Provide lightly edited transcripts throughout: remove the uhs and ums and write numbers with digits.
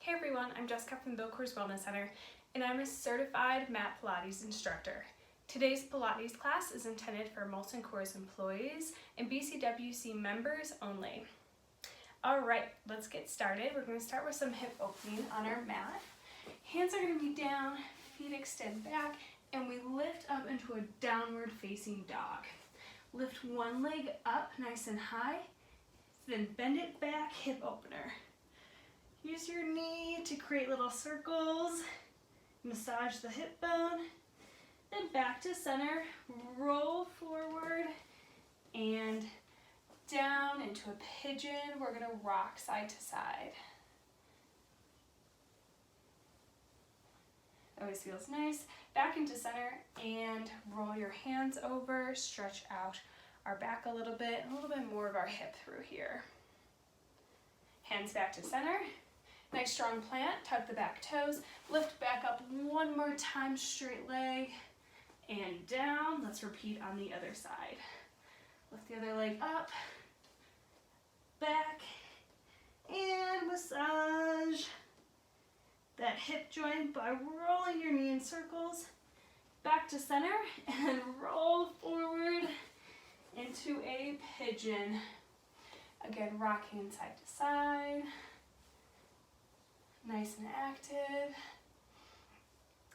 Hey everyone, I'm Jessica from Molson Coors Wellness Center, and I'm a certified Mat Pilates instructor. Today's Pilates class is intended for Molson Coors employees and BCWC members only. Alright, let's get started. We're going to start with some hip opening on our mat. Hands are going to be down, feet extend back, and we lift up into a downward facing dog. Lift one leg up nice and high, then bend it back, hip opener. Use your knee to create little circles, massage the hip bone, then back to center, roll forward and down into a pigeon. We're gonna rock side to side. Always feels nice. Back into center and roll your hands over, stretch out our back a little bit more of our hip through here. Hands back to center. Nice strong plant, tuck the back toes, lift back up one more time, straight leg, and down. Let's repeat on the other side. Lift the other leg up, back, and massage that hip joint by rolling your knee in circles. Back to center, and roll forward into a pigeon. Again, rocking side to side. Nice and active.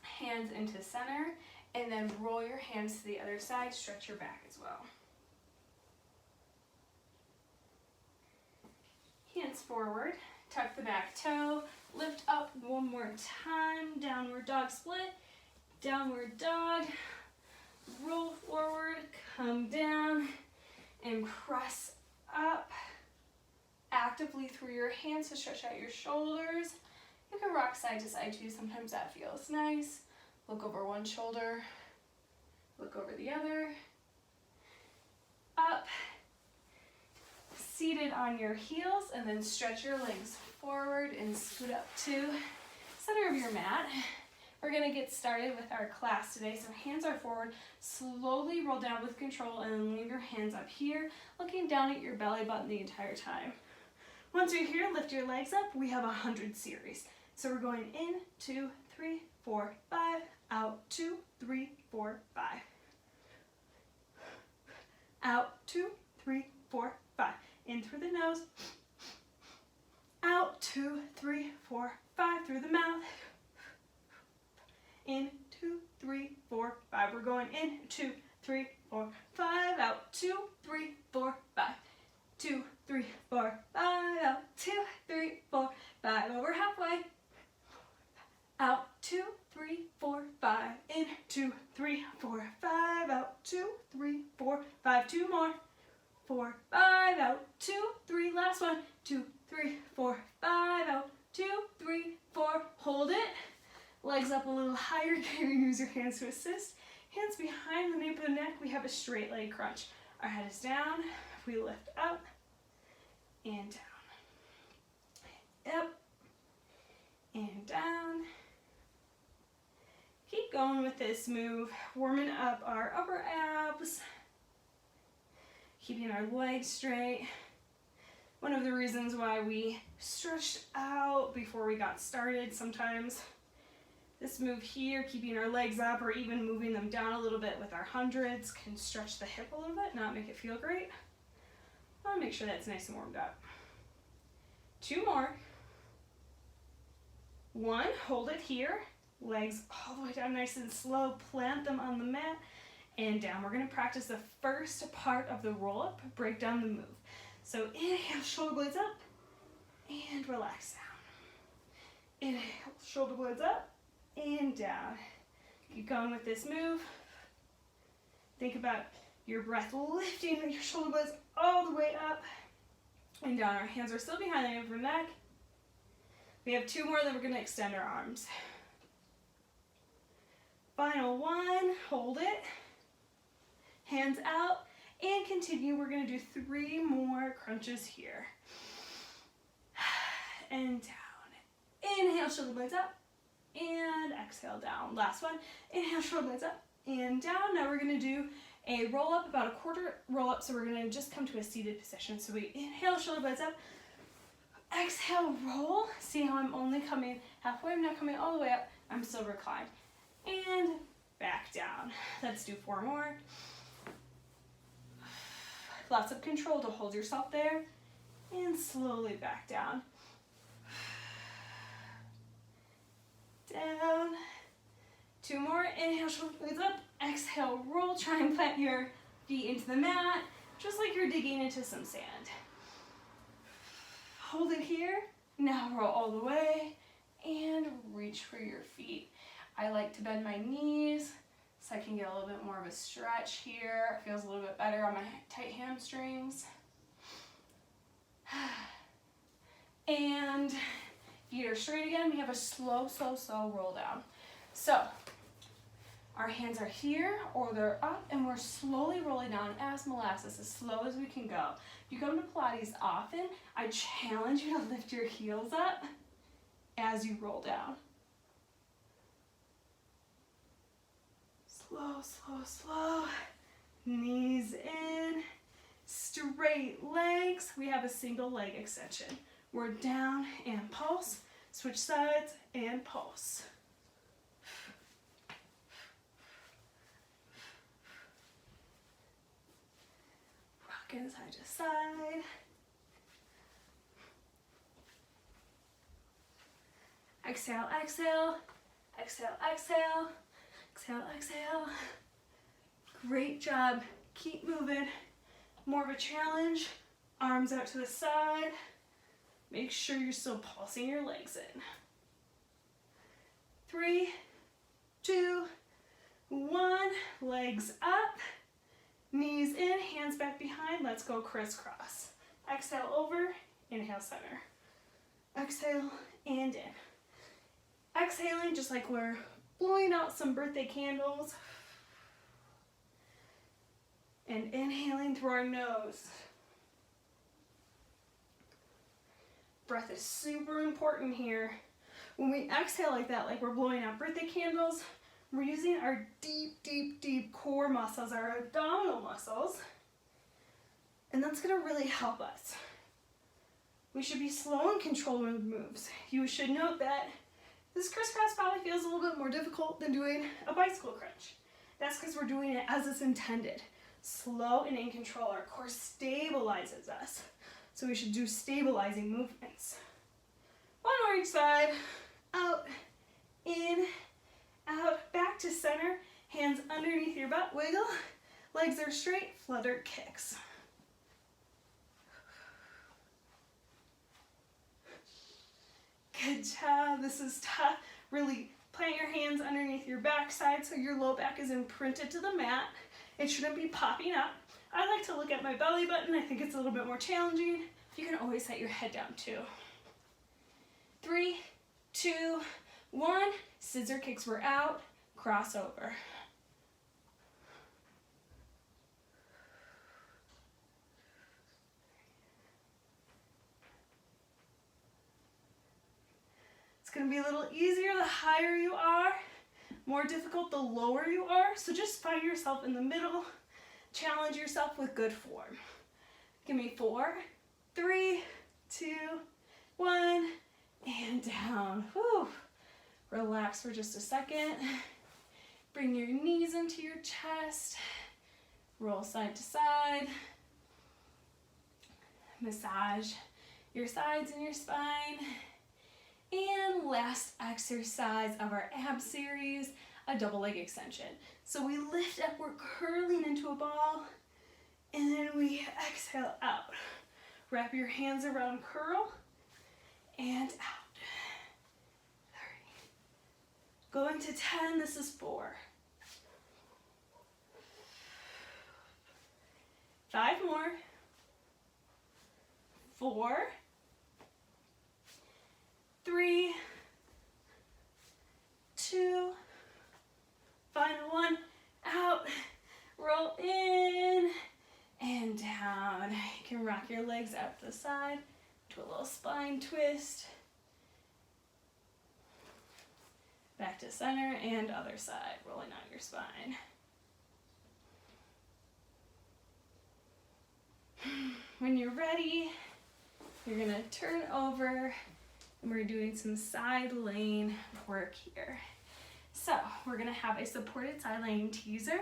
Hands into center, and then roll your hands to the other side, stretch your back as well. Hands forward, tuck the back toe, lift up one more time, downward dog split, downward dog, roll forward, come down, and press up actively through your hands to stretch out your shoulders. You can rock side to side too, sometimes that feels nice. Look over one shoulder, look over the other. Up, seated on your heels, and then stretch your legs forward and scoot up to center of your mat. We're gonna get started with our class today. So hands are forward, slowly roll down with control, and then leave your hands up here, looking down at your belly button the entire time. Once you're here, lift your legs up. We have 100 series. So we're going in, 2, 3, 4, 5, out, 2, 3, 4, 5. Out, 2, 3, 4, 5. In through the nose. Out, 2, 3, 4, 5 through the mouth. In, 2, 3, 4, 5. We're going in, 2, 3, 4, 5. Out, 2, 3, 4, 5. 2, 3, 4, 5, out, 2, 3, 4, 5, over halfway, out, 2, 3, 4, 5, in, 2, 3, 4, 5, out, 2, 3, 4, 5, 2 more, 4, 5, out, 2, 3, last one, 2, 3, 4, 5, out, 2, 3, 4, hold it, legs up a little higher, you can use your hands to assist, hands behind the nape of the neck, we have a straight leg crunch, our head is down, we lift up and down, up and down. Keep going with this move, warming up our upper abs, keeping our legs straight. One of the reasons why we stretched out before we got started sometimes. This move here, keeping our legs up or even moving them down a little bit with our hundreds can stretch the hip a little bit, not make it feel great. I want to make sure that's nice and warmed up. 2 more. 1, hold it here. Legs all the way down nice and slow. Plant them on the mat and down. We're going to practice the first part of the roll-up, break down the move. So inhale, shoulder blades up, and relax down. Inhale, shoulder blades up, and down. Keep going with this move. Think about your breath lifting your shoulder blades all the way up and down. Our hands are still behind the nape of our neck. We have 2 more, then we're going to extend our arms. Final 1, hold it, hands out, and continue. We're going to do 3 more crunches here. And down. Inhale, shoulder blades up, and exhale down. Last one, inhale, shoulder blades up, and down. Now we're going to do a roll up, about a quarter roll up, so we're going to just come to a seated position. So we inhale, shoulder blades up, Exhale, roll. See how I'm only coming halfway, I'm not coming all the way up. I'm still reclined. And back down. Let's do 4 more. Lots of control to hold yourself there. And slowly back down. Down. 2 more. Inhale, shoulder blades up. Exhale, roll. Try and plant your feet into the mat, just like you're digging into some sand. Hold it here. Now roll all the way and reach for your feet. I like to bend my knees so I can get a little bit more of a stretch here. It feels a little bit better on my tight hamstrings. And feet are straight again. We have a slow roll down. So our hands are here or they're up, and we're slowly rolling down as molasses, as slow as we can go. If you come to Pilates often, I challenge you to lift your heels up as you roll down. Slow. Knees in, straight legs. We have a single leg extension. We're down and pulse, switch sides and pulse. Rocking side to side. Exhale, exhale, exhale, exhale, exhale, exhale. Great job. Keep moving. More of a challenge. Arms out to the side. Make sure you're still pulsing your legs in. 3, 2, 1. Legs up. Knees in, hands back behind. Let's go crisscross. Exhale over, inhale center. Exhale and in. Exhaling just like we're blowing out some birthday candles. And inhaling through our nose. Breath is super important here. When we exhale like that, like we're blowing out birthday candles, we're using our deep core muscles, our abdominal muscles, and that's gonna really help us. We should be slow and controlled with moves. You should note that this crisscross probably feels a little bit more difficult than doing a bicycle crunch. That's because we're doing it as it's intended. Slow and in control. Our core stabilizes us. So we should do stabilizing movements. 1 more each side. Out, in, out, back to center. Hands underneath your butt, wiggle. Legs are straight, flutter kicks. Good job. This is tough. Really plant your hands underneath your backside so your low back is imprinted to the mat. It shouldn't be popping up. I like to look at my belly button. I think it's a little bit more challenging. You can always set your head down too. 3, 2, 1. Scissor kicks, we're out. Crossover. It's going to be a little easier the higher you are, more difficult the lower you are. So just find yourself in the middle. Challenge yourself with good form. Give me 4, 3, 2, 1, and down. Whew. Relax for just a second. Bring your knees into your chest. Roll side to side. Massage your sides and your spine. And last exercise of our ab series, a double leg extension. So we lift up, we're curling into a ball, and then we exhale out. Wrap your hands around curl, and out. 3. Going to 10, this is 4. 5 more. 4. 3, 2, final 1, out, roll in, and down. You can rock your legs out to the side, to a little spine twist. Back to center and other side, rolling out your spine. When you're ready, You're gonna turn over and we're doing some side lane work here. So we're gonna have a supported side lane teaser.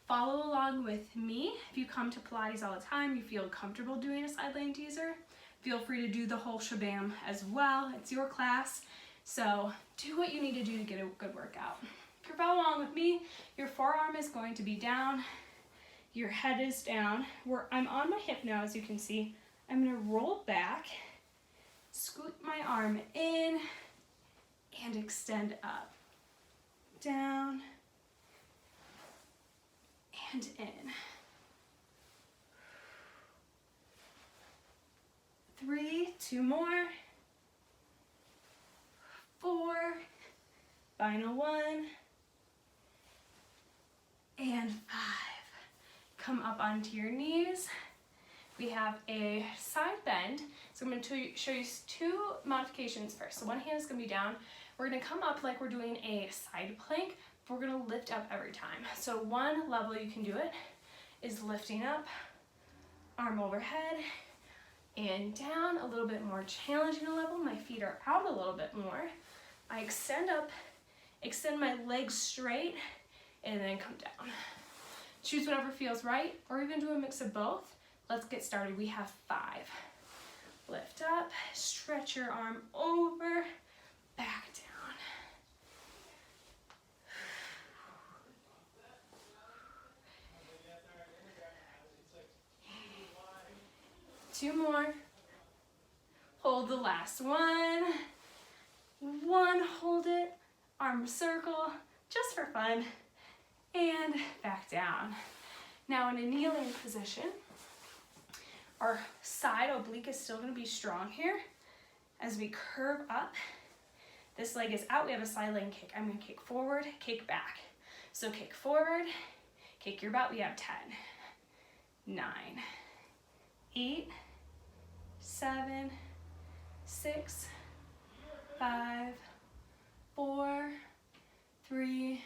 Follow along with me. If you come to Pilates all the time, you feel comfortable doing a side lane teaser, feel free to do the whole shabam as well. It's your class, so do what you need to do to get a good workout. If you're following along with me, your forearm is going to be down, your head is down. I'm on my hip now, as you can see. I'm gonna roll back, scoot my arm in, and extend up, down, and in. 3, 2 more, 4, final 1, and 5. Come up onto your knees. We have a side bend, so I'm going to show you 2 modifications first. So one hand is going to be down. We're going to come up like we're doing a side plank, but we're going to lift up every time. So one level you can do it is lifting up, arm overhead, and down. A little bit more challenging a level. My feet are out a little bit more. I extend up, extend my legs straight, and then come down. Choose whatever feels right, or even do a mix of both. Let's get started. We have 5. Lift up, stretch your arm over, back down. Two more. Hold the last one. 1, hold it, arm circle, just for fun, and back down. Now in a kneeling position, our side oblique is still going to be strong here. As we curve up, this leg is out, we have a side lane kick. I'm going to kick forward, kick back. So kick forward, kick your butt, we have 10, 9, 8, 7, 6, 5, 4, 3,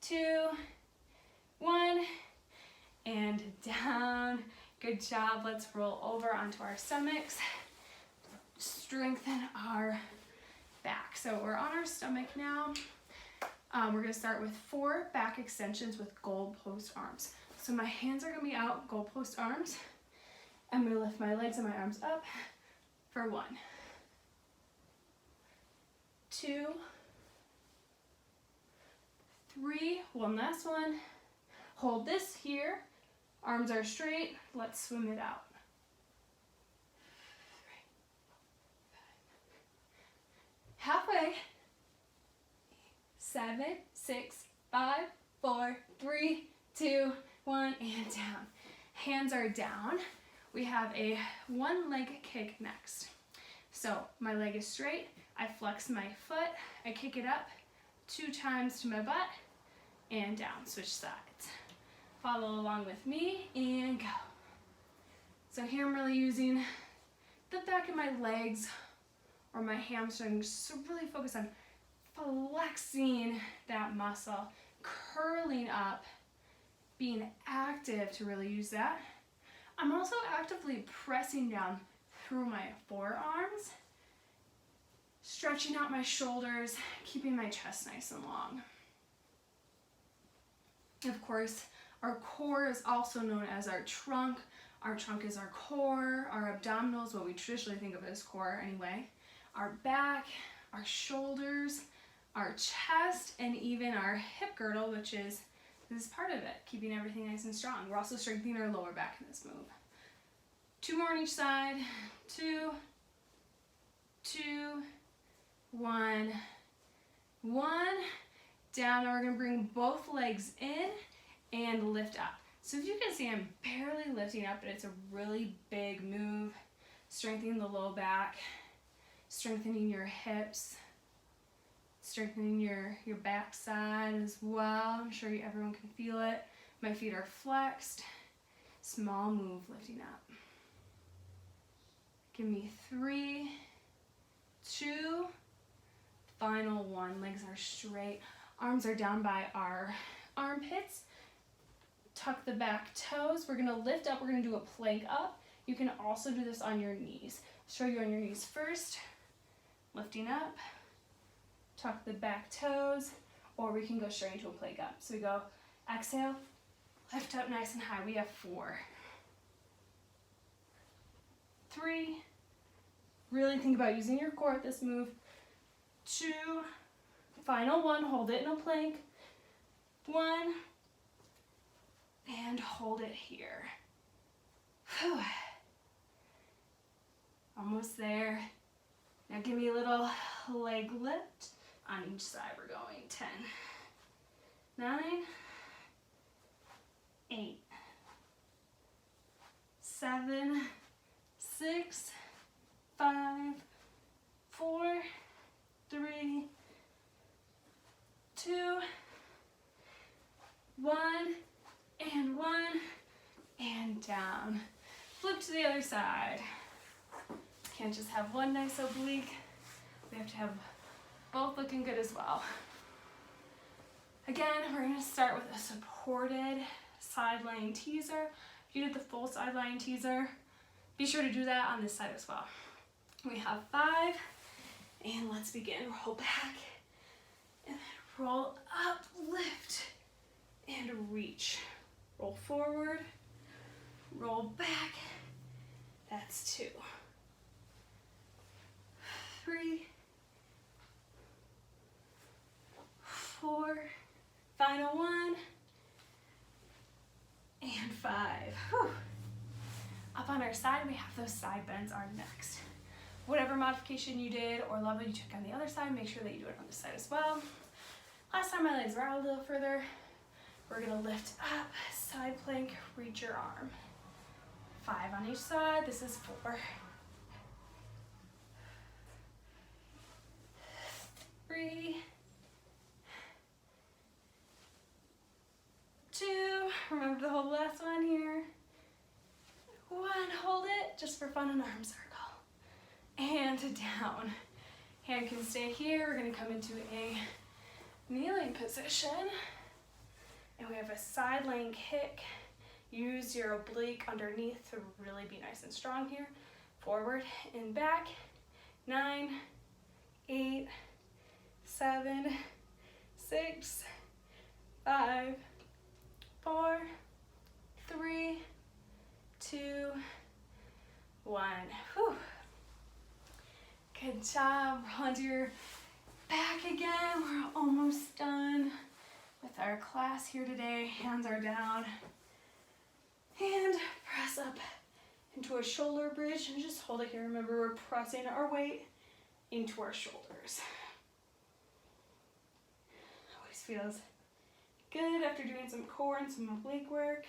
2, 1, and down. Good job. Let's roll over onto our stomachs. Strengthen our back. So we're on our stomach now. We're going to start with 4 back extensions with goalpost arms. So my hands are going to be out, goalpost arms. I'm going to lift my legs and my arms up for 1, 2, 3, one last one. Hold this here. Arms are straight. Let's swim it out. 3, 4, 5. Halfway. 7, 6, 5, 4, 3, 2, 1, and down. Hands are down. We have a 1 leg kick next. So my leg is straight. I flex my foot. I kick it up 2 times to my butt and down. Switch sides. Follow along with me and go. So here I'm really using the back of my legs or my hamstrings to really focus on flexing that muscle, curling up, being active to really use that. I'm also actively pressing down through my forearms, stretching out my shoulders, keeping my chest nice and long. Of course, our core is also known as our trunk. Our trunk is our core, our abdominals, what we traditionally think of as core anyway. Our back, our shoulders, our chest, and even our hip girdle, which is this is part of it, keeping everything nice and strong. We're also strengthening our lower back in this move. 2 more on each side. 2, 2, 1, 1. Down, and we're gonna bring both legs in and lift up. So if you can see, I'm barely lifting up, but it's a really big move. Strengthening the low back, strengthening your hips, strengthening your back side as well. I'm sure everyone can feel it. My feet are flexed. Small move, lifting up. Give me 3, 2, final 1. Legs are straight. Arms are down by our armpits. Tuck the back toes. We're gonna lift up. We're gonna do a plank up. You can also do this on your knees. Show you on your knees first, lifting up, tuck the back toes, or we can go straight into a plank up. So we go, exhale, lift up nice and high. We have 4, 3, really think about using your core at this move. 2, final 1, hold it in a plank. 1, and hold it here. Whew. Almost there. Now give me a little leg lift on each side. We're going 10, 9, 8, 7, 6, 5, 4, 3, 2, 1, and down. Flip to the other side. Can't just have one nice oblique. We have to have both looking good as well. Again, we're going to start with a supported side lying teaser. If you did the full side lying teaser, be sure to do that on this side as well. We have 5, and let's begin. Roll back, and then roll up, lift, and reach. Roll forward, roll back. That's 2, 3, 4, final 1, and 5. Whew. Up on our side, we have those side bends are next. Whatever modification you did or level you took on the other side, make sure that you do it on this side as well. Last time my legs were out a little further. We're gonna lift up, side plank, reach your arm. 5 on each side, this is 4. 3, 2, remember to hold the last one here. 1, hold it, just for fun in arm circle. And down. Hand can stay here. We're gonna come into a kneeling position. And we have a side laying kick. Use your oblique underneath to really be nice and strong here. Forward and back. 9, 8, 7, 6, 5, 4, 3, 2, 1. Whew. Good job. Roll onto your back again. We're almost done with our class here today. Hands are down. And press up into a shoulder bridge and just hold it here. Remember, we're pressing our weight into our shoulders. Always feels good after doing some core and some oblique work.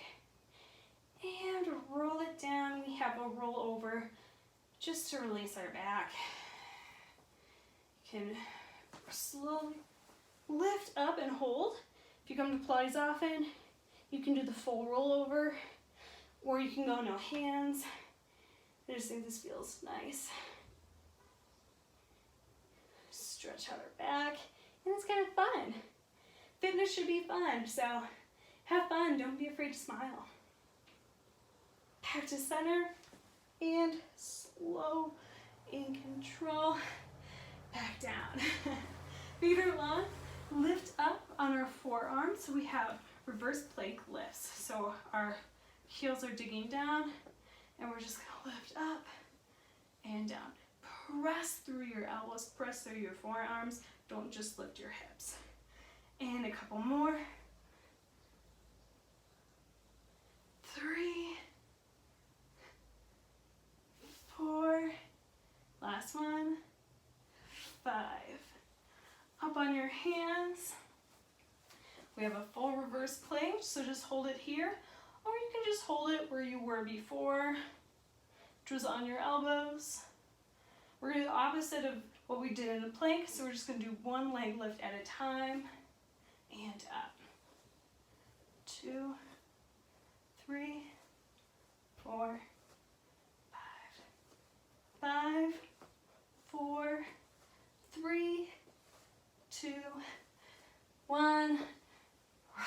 And roll it down. We have a roll over just to release our back. You can slowly lift up and hold. If you come to Pilates often, you can do the full rollover, or you can go no hands. I just think this feels nice. Stretch out our back, and it's kind of fun. Fitness should be fun, so have fun. Don't be afraid to smile. Back to center, and slow in control. Back down. Feet are long. Lift up on our forearms. So we have reverse plank lifts. So our heels are digging down, and we're just gonna lift up and down. Press through your elbows, press through your forearms. Don't just lift your hips. And a couple more. 3, 4, last one, 5. Up on your hands. We have a full reverse plank, so just hold it here, or you can just hold it where you were before, which was on your elbows. We're gonna do the opposite of what we did in the plank, so we're just gonna do one leg lift at a time, and up. 2, 3, 4, 5, 4, 3, 2, 1.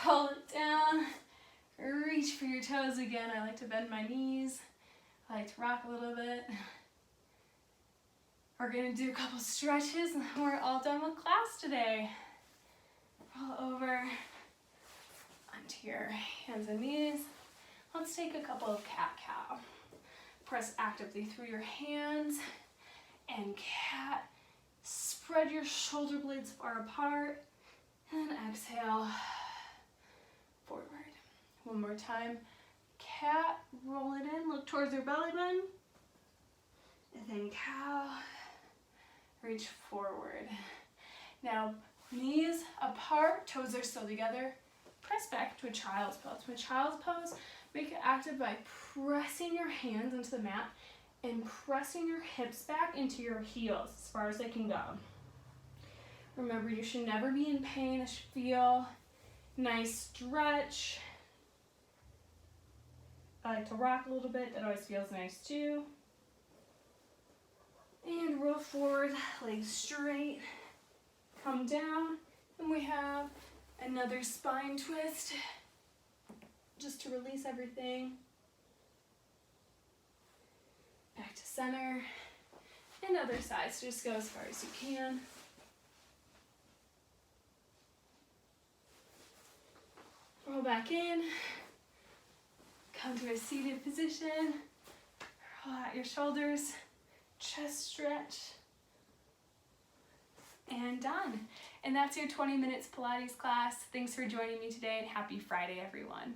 Roll it down. Reach for your toes again. I like to bend my knees. I like to rock a little bit. We're gonna do a couple stretches and then we're all done with class today. Roll over onto your hands and knees. Let's take a couple of cat-cow. Press actively through your hands and cat. Spread your shoulder blades far apart and exhale forward. One more time. Cat, roll it in, look towards your belly button. And then cow, reach forward. Now, knees apart, toes are still together. Press back to a child's pose. To a child's pose, make it active by pressing your hands into the mat and pressing your hips back into your heels as far as they can go. Remember, you should never be in pain. It should feel nice stretch. I like to rock a little bit. That always feels nice too. And roll forward, legs straight. Come down, and we have another spine twist just to release everything. Back to center. And other side, so just go as far as you can. Roll back in. Come to a seated position. Roll out your shoulders. Chest stretch. And done. And that's your 20 minutes Pilates class. Thanks for joining me today and happy Friday, everyone.